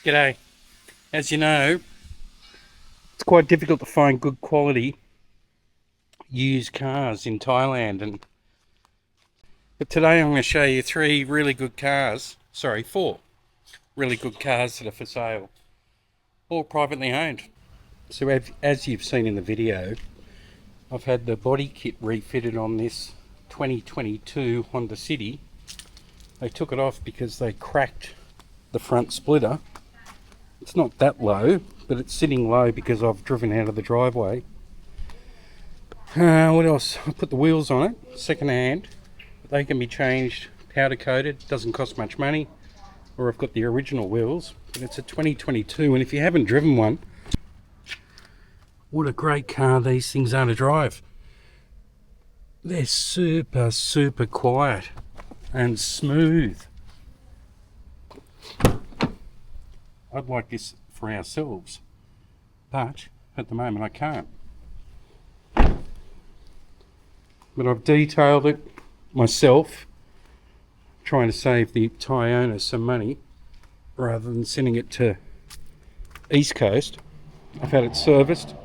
G'day. As you know, it's quite difficult to find good quality used cars in Thailand, but today I'm going to show you four really good cars that are for sale, all privately owned. So as you've seen in the video, I've had the body kit refitted on this 2022 Honda City. They took it off because they cracked the front splitter. It's not that low, but it's sitting low because I've driven out of the driveway. What else? I put the wheels on it, second hand. They can be changed, powder coated, doesn't cost much money. Or I've got the original wheels, but it's a 2022, and if you haven't driven one, what a great car these things are to drive. They're super quiet and smooth. I'd like this for ourselves, but at the moment I can't. But I've detailed it myself, trying to save the Thai owners some money rather than sending it to East Coast. I've had it serviced,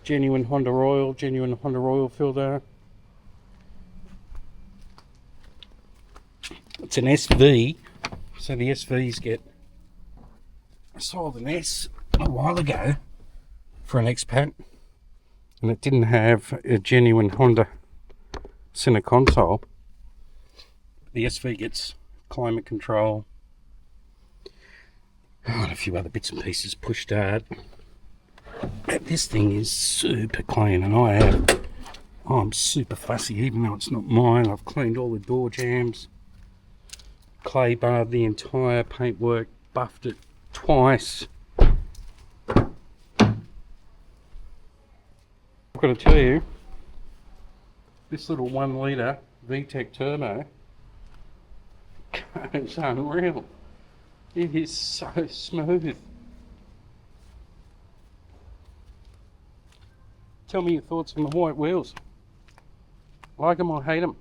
genuine Honda oil filter. It's an SV, so the SVs get... I sold an S a while ago for an expat, and it didn't have a genuine Honda center console. The SV gets climate control and a few other bits and pieces, push start. This thing is super clean, and I'm super fussy, even though it's not mine. I've cleaned all the door jambs, clay barred the entire paintwork, buffed it twice. I've got to tell you, this little 1 litre VTEC turbo is unreal. It is so smooth. Tell me your thoughts on the white wheels. Like them or hate them?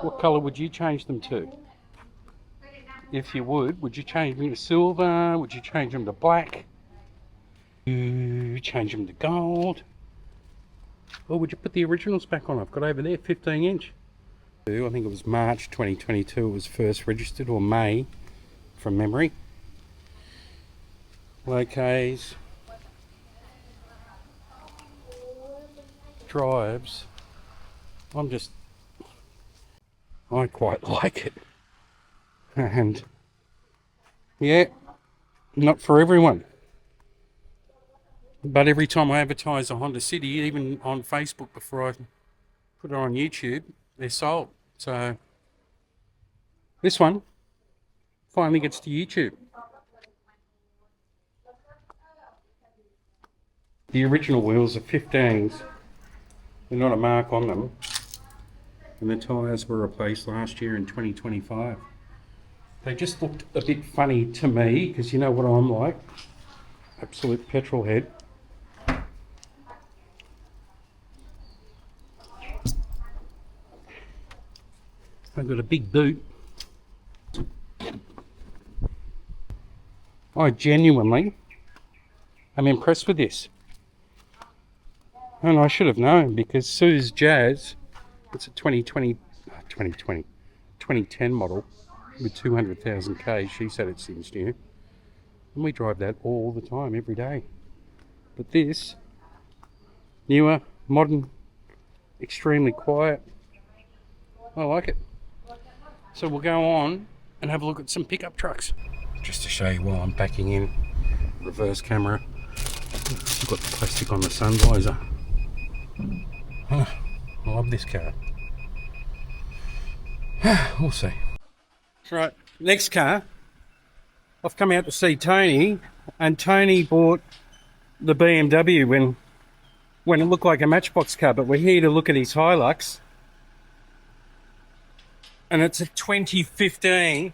What colour would you change them to? If you would you change them to silver? Would you change them to black? Would you change them to gold? Or would you put the originals back on? I've got over there 15 inch. I think it was March 2022 it was first registered, or May from memory. Locays. Drives. I quite like it. And yeah, not for everyone. But every time I advertise a Honda City, even on Facebook before I put it on YouTube, they're sold. So this one finally gets to YouTube. The original wheels are 15s. They're not a mark on them. And the tyres were replaced last year in 2025. They just looked a bit funny to me, because you know what I'm like. Absolute petrol head. I've got a big boot. I genuinely am impressed with this. And I should have known, because Sue's Jazz, it's a 2010 model with 200,000 K. She said it seems new. And we drive that all the time, every day. But this, newer, modern, extremely quiet. I like it. So we'll go on and have a look at some pickup trucks. Just to show you while I'm backing in, reverse camera. I've got the plastic on the sun visor. I love this car. We'll see. Right, next car. I've come out to see Tony, and Tony bought the BMW when it looked like a Matchbox car, but we're here to look at his Hilux. And it's a 2015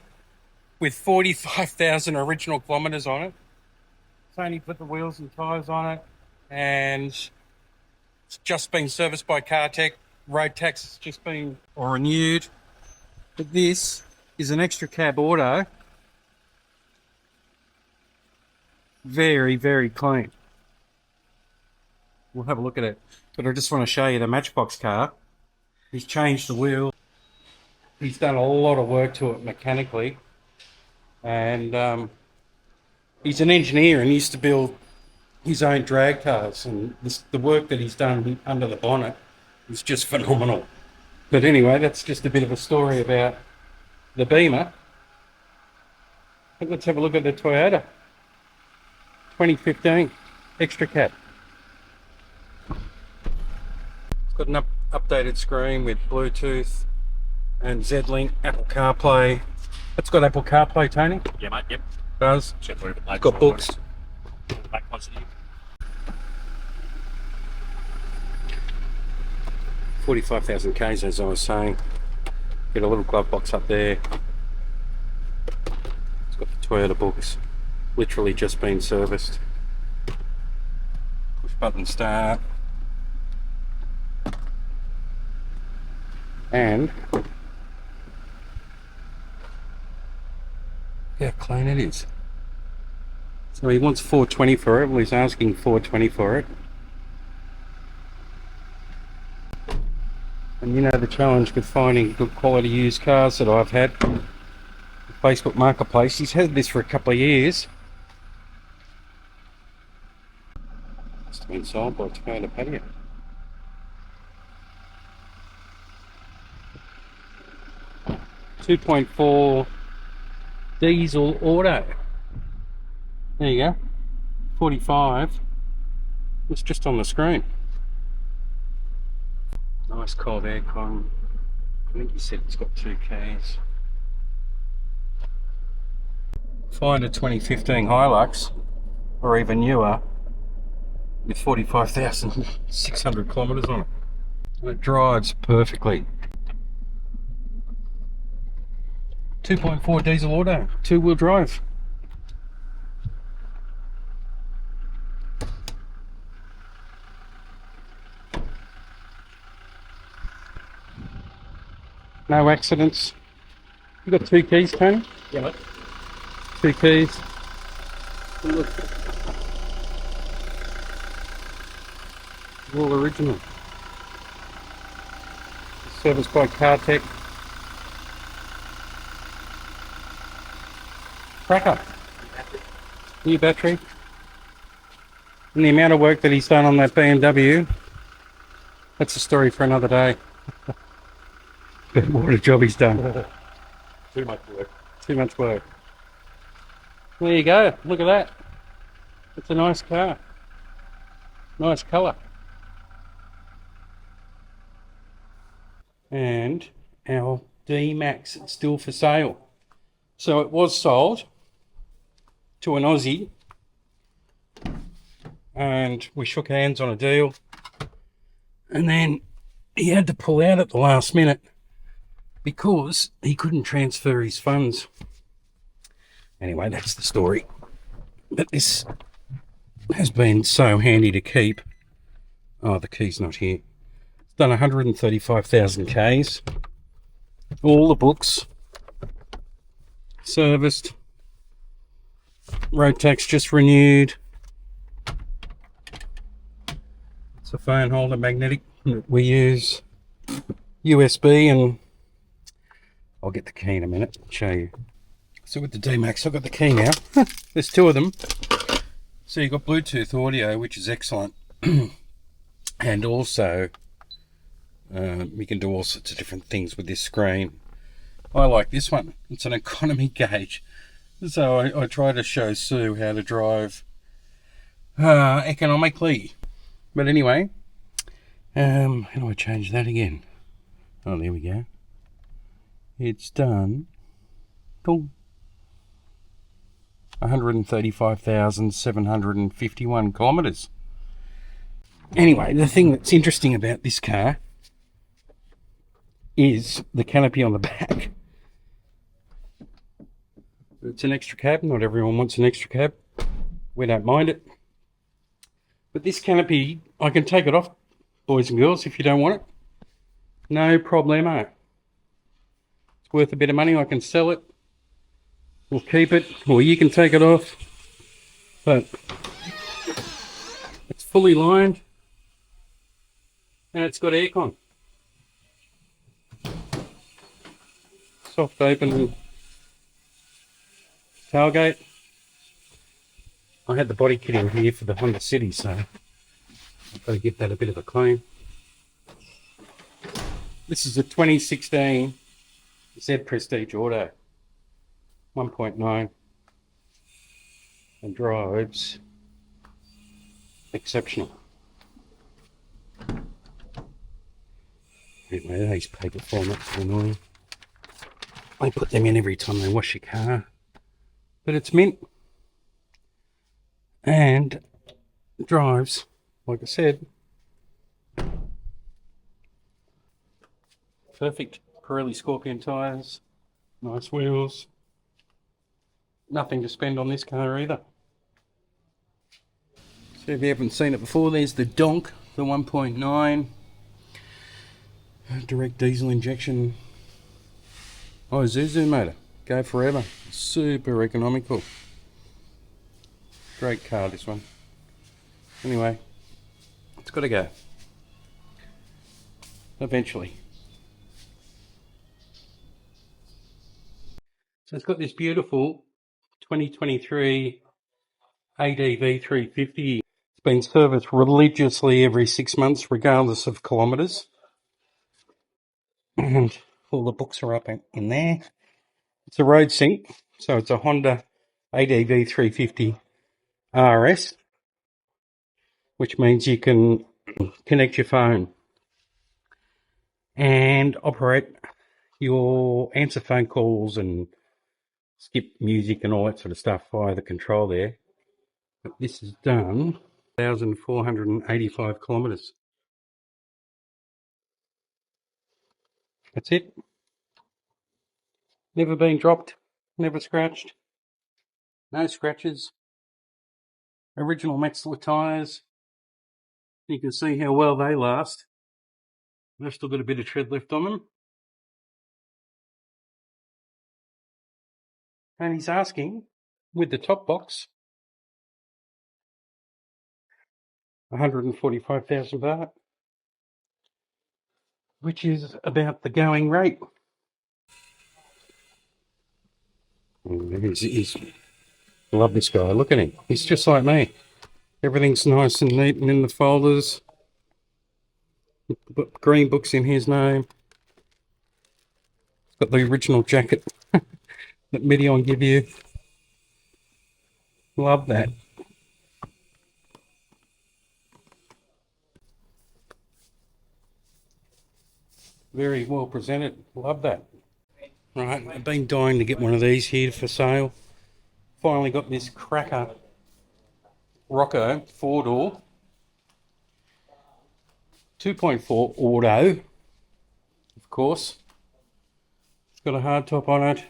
with 45,000 original kilometres on it. Tony put the wheels and tyres on it, and it's just been serviced by CarTech. Road tax has just been renewed. But this is an extra cab auto Very, very clean. We'll have a look at it. But I just want to show you the Matchbox car. He's changed the wheel. He's done a lot of work to it mechanically. And he's an engineer and used to build his own drag cars. And the work that he's done under the bonnet is just phenomenal. But anyway, that's just a bit of a story about the Beamer. But let's have a look at the Toyota 2015 extra cab. It's got an updated screen with Bluetooth and Z-Link, Apple CarPlay. It's got Apple CarPlay, Tony? Yeah, mate, yep. It does. It's got books. 45,000 Ks, as I was saying. Get a little glove box up there. It's got the Toyota books. Literally just been serviced. Push button start. And how clean it is. So he wants 420 for it. Well, he's asking 420 for it. And you know the challenge with finding good quality used cars that I've had. Facebook Marketplace. He's had this for a couple of years. Must have been sold by Pattaya. .4 diesel auto. There you go. 45. It's just on the screen. Nice cold aircon. I think he said it's got 2 keys. Find a 2015 Hilux, or even newer, with 45,600 kilometres on it. And it drives perfectly. 2.4 diesel auto, 2-wheel drive. No accidents. You got 2 keys, Tony? Yeah, mate. 2 keys. All original. Serviced by CarTech. Cracker. New battery. And the amount of work that he's done on that BMW, that's a story for another day. But what a job he's done. Too much work. Too much work. There you go. Look at that. It's a nice car. Nice colour. And our D-Max, it's still for sale. So it was sold to an Aussie, and we shook hands on a deal, and then he had to pull out at the last minute because he couldn't transfer his funds. Anyway, that's the story. But this has been so handy to keep. Oh, the key's not here. It's done 135,000 Ks. All the books. Serviced. Road tax just renewed. It's a phone holder, magnetic. We use USB, and I'll get the key in a minute and show you. So with the D-Max, I've got the key now. There's 2 of them. So you've got Bluetooth audio, which is excellent. And also, you can do all sorts of different things with this screen. I like this one. It's an economy gauge. So I try to show Sue how to drive economically. But anyway, how do I change that again? Oh, there we go. It's done. Boom. 135,751 kilometres. Anyway, the thing that's interesting about this car is the canopy on the back. It's an extra cab. Not everyone wants an extra cab. We don't mind it. But this canopy, I can take it off, boys and girls, if you don't want it. No problemo. It's worth a bit of money. I can sell it. We'll keep it, or you can take it off. but it's fully lined and it's got aircon. Soft open tailgate. I had the body kit in here for the Honda City, so I've got to give that a bit of a clean. This is a 2016 Z Prestige Auto 1.9 and drives exceptional. Anyway, these paper formats are annoying. I put them in every time they wash your car, but it's mint and drives, like I said, perfect. Pirelli Scorpion tyres, nice wheels, nothing to spend on this car either. So if you haven't seen it before, there's the Donk, the 1.9 direct diesel injection Isuzu motor. Go forever. Super economical. Great car, this one. Anyway, it's got to go. Eventually. So it's got this beautiful 2023 ADV350. It's been serviced religiously every 6 months, regardless of kilometres. And all the books are up in there. It's a road sync, so it's a Honda ADV350 RS, which means you can connect your phone and operate your answer phone calls and skip music and all that sort of stuff via the control there. But this is done 1,485 kilometres. That's it. Never been dropped, never scratched, no scratches. Original Metzler tyres. You can see how well they last. They've still got a bit of tread left on them. And he's asking, with the top box, 145,000 baht, which is about the going rate. I love this guy. Look at him. He's just like me. Everything's nice and neat and in the folders. Green book's in his name. It's got the original jacket that Midion give you. Love that. Very well presented. Love that. Right, I've been dying to get one of these here for sale. Finally got this cracker Rocco 4-door 2.4 auto, of course. It's got a hardtop on it.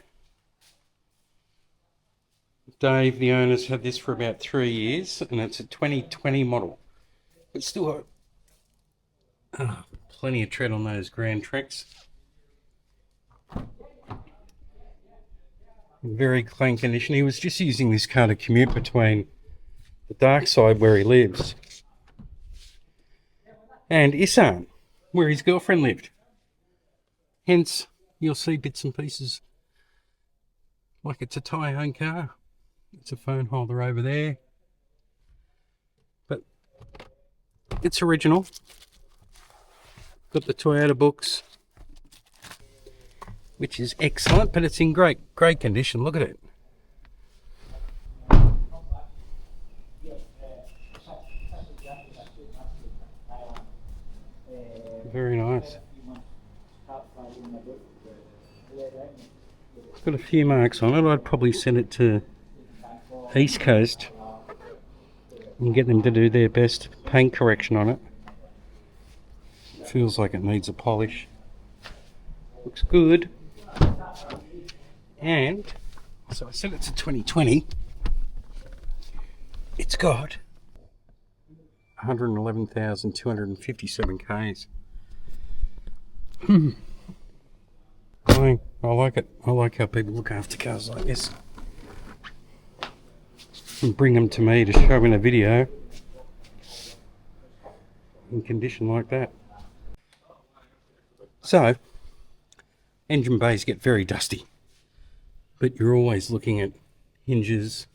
Dave, the owner's had this for about 3 years, and it's a 2020 model. But still got plenty of tread on those Grand Treks. Very clean condition. He was just using this car to commute between the dark side where he lives and Isan, where his girlfriend lived. Hence, you'll see bits and pieces like it's a Thai-owned car. It's a phone holder over there. But it's original. Got the Toyota books, which is excellent, but it's in great condition. Look at it. Very nice. It's got a few marks on it. I'd probably send it to East Coast and get them to do their best paint correction on it. Feels like it needs a polish. Looks good. And so I said it's a 2020. It's got 111,257 Ks. I like it. I like how people look after cars like this. and bring them to me to show in a video in condition like that. So, engine bays get very dusty, but you're always looking at hinges.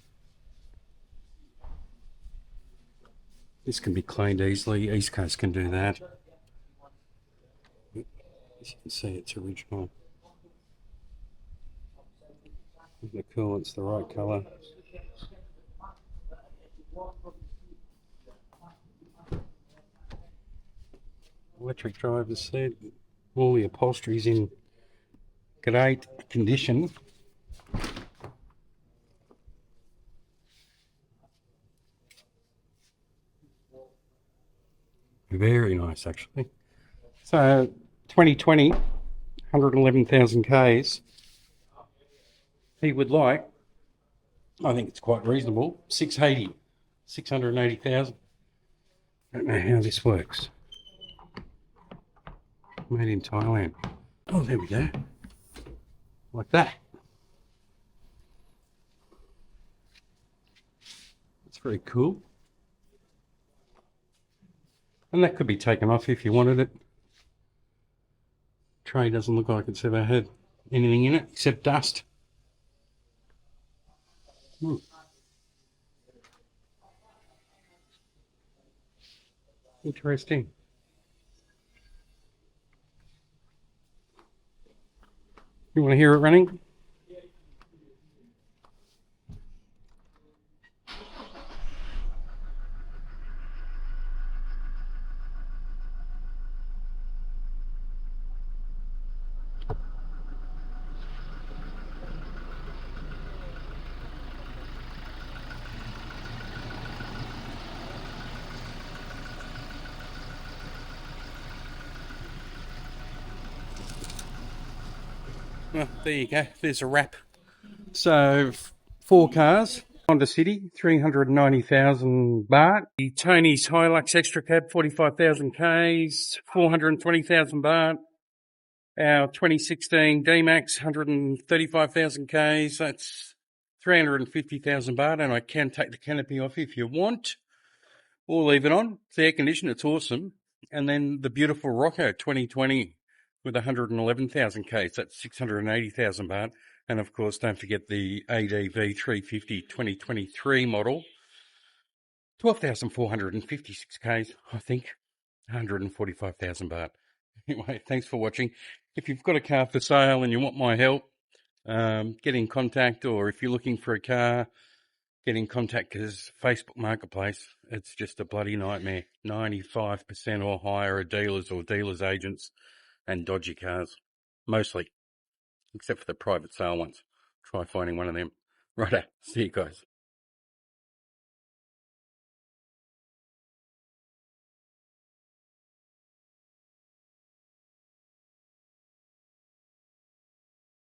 This can be cleaned easily. East Coast can do that. As you can see, it's original. Isn't it cool? It's the right colour. Electric driver's seat. All the upholstery's in great condition. Very nice, actually. So, 2020, 111,000 Ks. He would like, I think it's quite reasonable, 680,000. Don't know how this works. Made in Thailand. Oh, there we go. Like that. That's very cool. And that could be taken off if you wanted it. Tray doesn't look like it's ever had anything in it except dust. Interesting. You want to hear it running? Well, there you go. There's a wrap. So, 4 cars. Honda City, 390,000 baht. The Tony's Hilux Extra Cab, 45,000 Ks, 420,000 baht. Our 2016 D-Max, 135,000 Ks. That's 350,000 baht. And I can take the canopy off if you want, or leave it on. It's air conditioned. It's awesome. And then the beautiful Rocco 2020 with 111,000 Ks. That's 680,000 baht. And of course, don't forget the ADV350 2023 model. 12,456 Ks, I think. 145,000 baht. Anyway, thanks for watching. If you've got a car for sale and you want my help, get in contact. Or if you're looking for a car, get in contact, because Facebook Marketplace, it's just a bloody nightmare. 95% or higher are dealers or dealers' agents and dodgy cars. Mostly. Except for the private sale ones. Try finding one of them. Righto. See you guys.